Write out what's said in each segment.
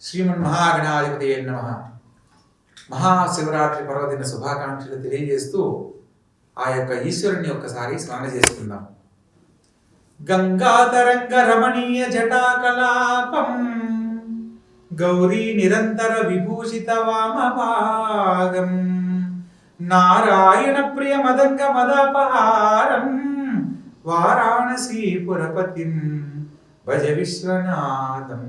శ్రీమన్మహాగణాధిపతయే నమః. మహాశివరాత్రి పర్వదిన శుభాకాంక్షలు తెలియజేస్తూ ఆ యొక్క ఈశ్వరుని ఒక్కసారి స్మరణ చేసుకుందాం. గంగాతరంగ రమణీయ జటాకలాపం గౌరీ నిరంతర విభూషిత వామభాగం నారాయణ ప్రియ మదంగ మదపహారం వారాణసీపురపతిం భజ విశ్వనాథం.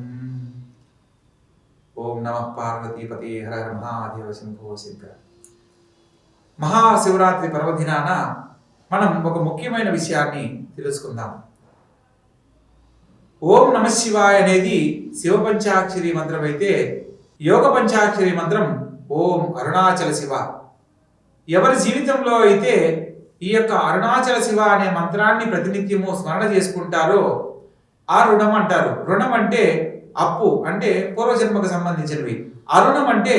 ఓం నమః పార్వతీపతే హర హర మహాదేవ శంభో శంకర. మహాశివరాత్రి పర్వదినాన మనం ఒక ముఖ్యమైన విషయాన్ని తెలుసుకుందాం. ఓం నమ శివాయ అనేది శివ పంచాక్షరి మంత్రం అయితే, యోగ పంచాక్షరి మంత్రం ఓం అరుణాచల శివ. ఎవరి జీవితంలో అయితే ఈ యొక్క అరుణాచల శివ అనే మంత్రాన్ని ప్రతినిత్యము స్మరణ చేసుకుంటారో ఆ రుణం అంటారు. రుణం అంటే అప్పు, అంటే పూర్వజన్మకు సంబంధించినవి. అరుణం అంటే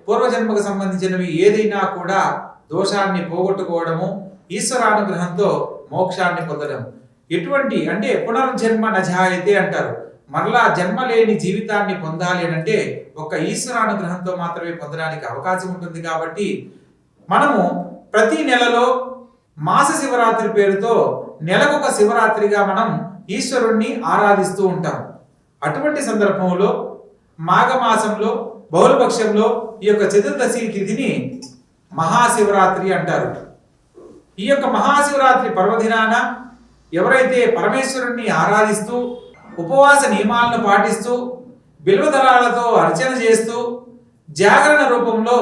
పూర్వజన్మకు సంబంధించినవి ఏదైనా కూడా దోషాన్ని పోగొట్టుకోవడము, ఈశ్వరానుగ్రహంతో మోక్షాన్ని పొందడం. ఎటువంటి అంటే పునర్జన్మ నజాయితే అంటారు. మరలా జన్మ లేని జీవితాన్ని పొందాలి అంటే ఒక ఈశ్వరానుగ్రహంతో మాత్రమే పొందడానికి అవకాశం ఉంటుంది. కాబట్టి మనము ప్రతి నెలలో మాస శివరాత్రి పేరుతో నెలకొక శివరాత్రిగా మనం ఈశ్వరుణ్ణి ఆరాధిస్తూ ఉంటాం. అటువంటి సందర్భంలో మాఘమాసంలో బహుళపక్షంలో ఈ యొక్క చతుర్దశి తిథిని మహాశివరాత్రి అంటారు. ఈ యొక్క మహాశివరాత్రి పర్వదినాన ఎవరైతే పరమేశ్వరుణ్ణి ఆరాధిస్తూ ఉపవాస నియమాలను పాటిస్తూ బిల్వదళాలతో అర్చన చేస్తూ జాగరణ రూపంలో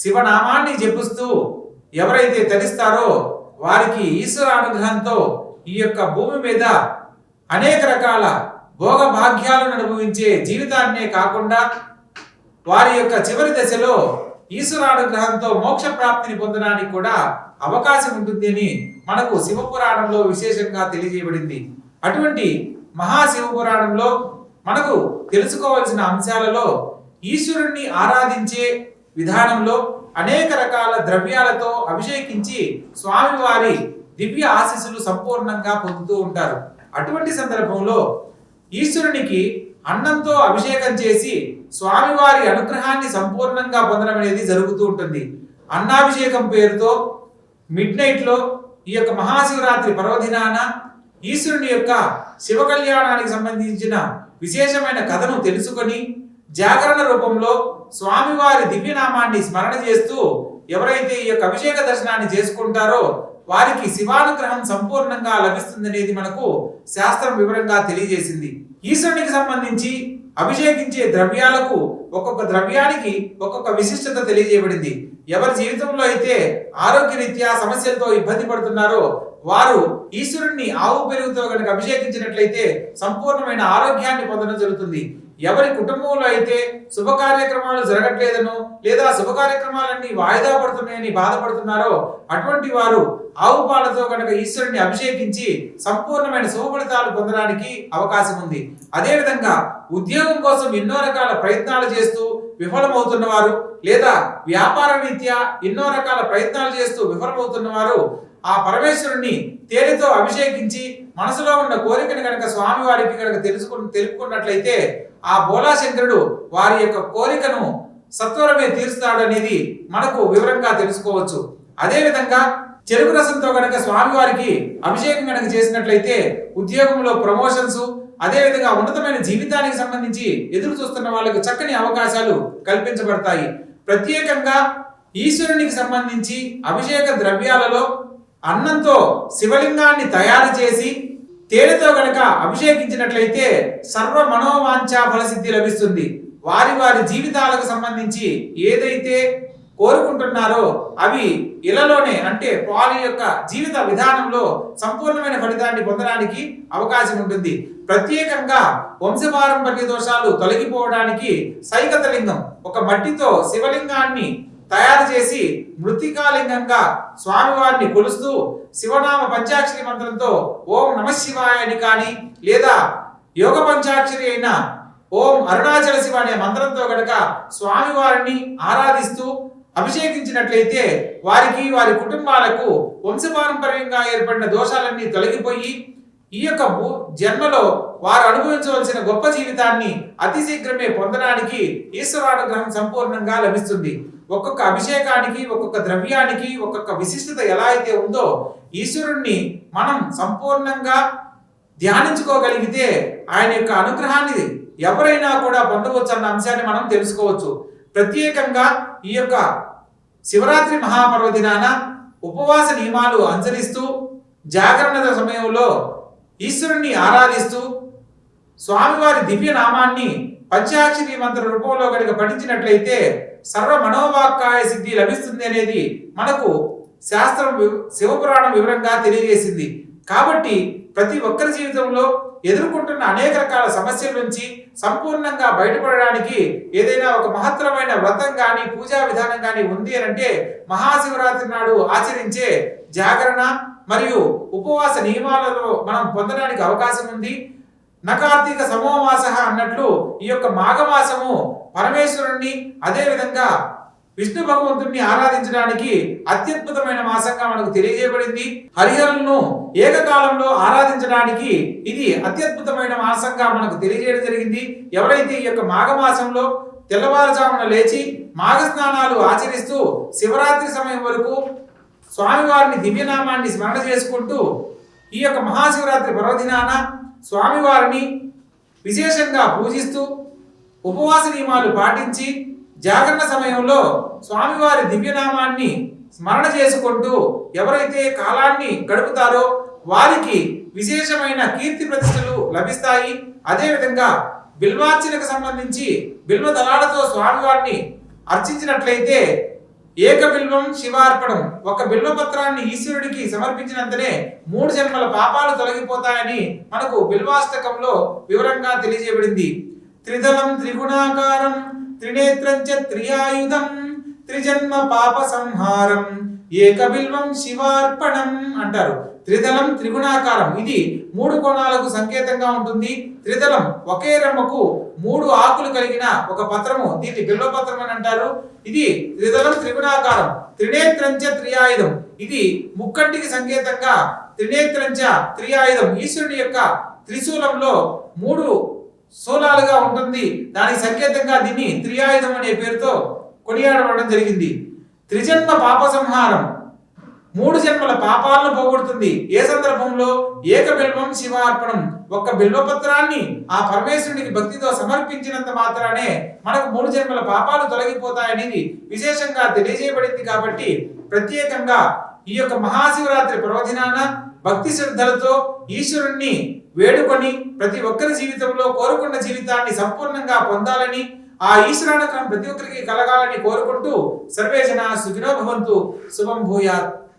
శివనామాన్ని జపిస్తూ ఎవరైతే తరిస్తారో వారికి ఈశ్వరానుగ్రహంతో ఈ యొక్క భూమి మీద అనేక రకాల భోగ భాగ్యాలను అనుభవించే జీవితాన్నే కాకుండా వారి యొక్క చివరి దశలో ఈశ్వరానుగ్రహంతో మోక్ష ప్రాప్తిని పొందడానికి కూడా అవకాశం ఉంటుంది అని మనకు శివపురాణంలో విశేషంగా తెలియజేయబడింది. అటువంటి మహాశివపురాణంలో మనకు తెలుసుకోవాల్సిన అంశాలలో ఈశ్వరుణ్ణి ఆరాధించే విధానంలో అనేక రకాల ద్రవ్యాలతో అభిషేకించి స్వామివారి దివ్య ఆశీస్సులు సంపూర్ణంగా పొందుతూ ఉంటారు. అటువంటి సందర్భంలో ఈశ్వరునికి అన్నంతో అభిషేకం చేసి స్వామివారి అనుగ్రహాన్ని సంపూర్ణంగా పొందడం అనేది జరుగుతూ ఉంటుంది. అన్నాభిషేకం పేరుతో మిడ్ నైట్ లో ఈ యొక్క మహాశివరాత్రి పర్వదినాన ఈశ్వరుని యొక్క శివ కళ్యాణానికి సంబంధించిన విశేషమైన కథను తెలుసుకొని జాగరణ రూపంలో స్వామివారి దివ్యనామాన్ని స్మరణ చేస్తూ ఎవరైతే ఈ యొక్క అభిషేక దర్శనాన్ని చేసుకుంటారో వారికి శివానుగ్రహం సంపూర్ణంగా లభిస్తుందనేది మనకు శాస్త్రం వివరంగా తెలియజేసింది. ఈశ్వరునికి సంబంధించి అభిషేకించే ద్రవ్యాలకు ఒక్కొక్క ద్రవ్యానికి ఒక్కొక్క విశిష్టత తెలియజేయబడింది. ఎవరి జీవితంలో అయితే ఆరోగ్యరీత్యా సమస్యలతో ఇబ్బంది పడుతున్నారో వారు ఈశ్వరుణ్ణి ఆవు పెరుగుతో కనుక అభిషేకించినట్లయితే సంపూర్ణమైన ఆరోగ్యాన్ని పొందడం జరుగుతుంది. ఎవరి కుటుంబంలో అయితే శుభ కార్యక్రమాలు జరగట్లేదనో లేదా శుభ కార్యక్రమాలన్నీ వాయిదా పడుతున్నాయని బాధపడుతున్నారో అటువంటి వారు ఆవు పాలతో కనుక ఈశ్వరుని అభిషేకించి సంపూర్ణమైన శుభ ఫలితాలు పొందడానికి అవకాశం ఉంది. అదేవిధంగా ఉద్యోగం కోసం ఎన్నో రకాల ప్రయత్నాలు చేస్తూ విఫలమవుతున్న వారు లేదా వ్యాపార రీత్యా ఎన్నో రకాల ప్రయత్నాలు చేస్తూ విఫలమవుతున్న వారు ఆ పరమేశ్వరుణ్ణి తేనెతో అభిషేకించి మనసులో ఉన్న కోరికను కనుక స్వామివారికి కనుక తెలుపుకున్నట్లయితే ఆ బోలాశంకరుడు వారి యొక్క కోరికను సత్వరమే తీరుస్తాడనేది మనకు వివరంగా తెలుసుకోవచ్చు. అదేవిధంగా చెరుకు రసంతో కనుక స్వామివారికి అభిషేకం కనుక చేసినట్లయితే ఉద్యోగంలో ప్రమోషన్స్, అదేవిధంగా ఉన్నతమైన జీవితానికి సంబంధించి ఎదురు చూస్తున్న వాళ్ళకి చక్కని అవకాశాలు కల్పించబడతాయి. ప్రత్యేకంగా ఈశ్వరునికి సంబంధించి అభిషేక ద్రవ్యాలలో అన్నంతో శివలింగాన్ని తయారు చేసి తేనెతో గనక అభిషేకించినట్లయితే సర్వ మనోవాంఛా ఫలసిద్ధి లభిస్తుంది. వారి వారి జీవితాలకు సంబంధించి ఏదైతే కోరుకుంటున్నారో అవి ఇళ్లలోనే అంటే వారి యొక్క జీవిత విధానంలో సంపూర్ణమైన ఫలితాన్ని పొందడానికి అవకాశం ఉంటుంది. ప్రత్యేకంగా వంశపారంపర్య దోషాలు తొలగిపోవడానికి సైకతలింగం ఒక మట్టితో శివలింగాన్ని తయారు చేసి మృతికాలింగంగా స్వామివారిని కొలుస్తూ శివనామ పంచాక్షరి మంత్రంతో ఓం నమ శివాయ అని కానీ లేదా యోగ పంచాక్షరి అయిన ఓం అరుణాచల శివ అనే మంత్రంతో గనక స్వామివారిని ఆరాధిస్తూ అభిషేకించినట్లయితే వారికి వారి కుటుంబాలకు వంశపారంపర్యంగా ఏర్పడిన దోషాలన్నీ తొలగిపోయి ఈ యొక్క జన్మలో వారు అనుభవించవలసిన గొప్ప జీవితాన్ని అతి శీఘ్రమే పొందడానికి ఈశ్వరానుగ్రహం సంపూర్ణంగా లభిస్తుంది. ఒక్కొక్క అభిషేకానికి, ఒక్కొక్క ద్రవ్యానికి ఒక్కొక్క విశిష్టత ఎలా అయితే ఉందో, ఈశ్వరుణ్ణి మనం సంపూర్ణంగా ధ్యానించుకోగలిగితే ఆయన యొక్క అనుగ్రహాన్ని ఎవరైనా కూడా పొందవచ్చు అన్న అంశాన్ని మనం తెలుసుకోవచ్చు. ప్రత్యేకంగా ఈ యొక్క శివరాత్రి మహాపర్వదినాన ఉపవాస నియమాలు అనుసరిస్తూ జాగరణ సమయంలో ఈశ్వరుణ్ణి ఆరాధిస్తూ స్వామివారి దివ్య నామాన్ని పంచాక్షరి మంత్ర రూపంలో కనుక పఠించినట్లయితే సర్వ మనోవాక్కాయ సిద్ధి లభిస్తుంది అనేది మనకు శాస్త్రం శివపురాణం వివరంగా తెలియజేసింది. కాబట్టి ప్రతి ఒక్కరి జీవితంలో ఎదుర్కొంటున్న అనేక రకాల సమస్యల నుంచి సంపూర్ణంగా బయటపడడానికి ఏదైనా ఒక మహత్తరమైన వ్రతం కానీ పూజా విధానం కానీ ఉంది అంటే మహాశివరాత్రి నాడు ఆచరించే జాగరణ మరియు ఉపవాస నియమాలలో మనం పొందడానికి అవకాశం ఉంది. నకార్తీక సమోమాస అన్నట్లు ఈ యొక్క మాఘమాసము పరమేశ్వరుణ్ణి అదేవిధంగా విష్ణు భగవంతుడిని ఆరాధించడానికి అత్యద్భుతమైన మాసంగా మనకు తెలియజేయబడింది. హరిహరులను ఏకకాలంలో ఆరాధించడానికి ఇది అత్యద్భుతమైన మాసంగా మనకు తెలియజేయడం జరిగింది. ఎవరైతే ఈ యొక్క మాఘమాసంలో తెల్లవారుజామున లేచి మాఘ స్నానాలు ఆచరిస్తూ శివరాత్రి సమయం వరకు స్వామివారిని దివ్యనామాన్ని స్మరణ చేసుకుంటూ ఈ యొక్క మహాశివరాత్రి పర్వదినాన స్వామివారిని విశేషంగా పూజిస్తూ ఉపవాస నియమాలు పాటించి జాగరణ సమయంలో స్వామివారి దివ్యనామాన్ని స్మరణ చేసుకుంటూ ఎవరైతే కాలాన్ని గడుపుతారో వారికి విశేషమైన కీర్తి ప్రతిష్టలు లభిస్తాయి. అదేవిధంగా బిల్వార్చనకు సంబంధించి బిల్వ దళాలతో స్వామివారిని అర్చించినట్లయితే ఏక బిల్వం శివార్పణం, ఒక బిల్వపత్రాన్ని ఈశ్వరుడికి సమర్పించినంతనే 3 జన్మల పాపాలు తొలగిపోతాయని మనకు బిల్వాష్టకంలో వివరంగా తెలియజేయబడింది. త్రిదళం త్రిగుణాకారం త్రినేత్రం చ త్రియాయుధం త్రిజన్మ పాప సంహారం ఏక బిల్వం శివార్పణం అంటారు. త్రిదళం త్రిగుణాకారం, ఇది 3 కోణాలకు సంకేతంగా ఉంటుంది. త్రిదళం ఒకే రెమ్మకు 3 ఆకులు కలిగిన ఒక పత్రము, దీన్ని బిల్వపత్రం అని అంటారు. ఇది త్రిదళం త్రిగుణాకారం. త్రినేత్రంచ త్రియాయుధం, ఇది ముక్కంటికి సంకేతంగా త్రినేత్రంచ త్రియాయుధం, ఈశ్వరుడి యొక్క త్రిశూలంలో 3 శూలాలుగా ఉంటుంది. దానికి సంకేతంగా దీన్ని త్రియాయుధం అనే పేరుతో కొనియాడబడడం జరిగింది. త్రిజన్మ పాప సంహారం, 3 జన్మల పాపాలను పోగొడుతుంది. ఏ సందర్భంలో? ఏక బిల్వం శివార్పణం, ఒక్క బిల్వపత్రాన్ని ఆ పరమేశ్వరునికి భక్తితో సమర్పించినంత మాత్రానే మనకు 3 జన్మల పాపాలు తొలగిపోతాయనేది విశేషంగా తెలియజేయబడింది. కాబట్టి ప్రత్యేకంగా ఈ యొక్క మహాశివరాత్రి పర్వదినాన భక్తి శ్రద్ధలతో ఈశ్వరుణ్ణి వేడుకొని ప్రతి ఒక్కరి జీవితంలో కోరుకున్న జీవితాన్ని సంపూర్ణంగా పొందాలని, ఆ ఈశ్వరానుగ్రహం ప్రతి ఒక్కరికి కలగాలని కోరుకుంటూ సర్వే జనా సుఖినో భవంతు. శుభం భూయాత్.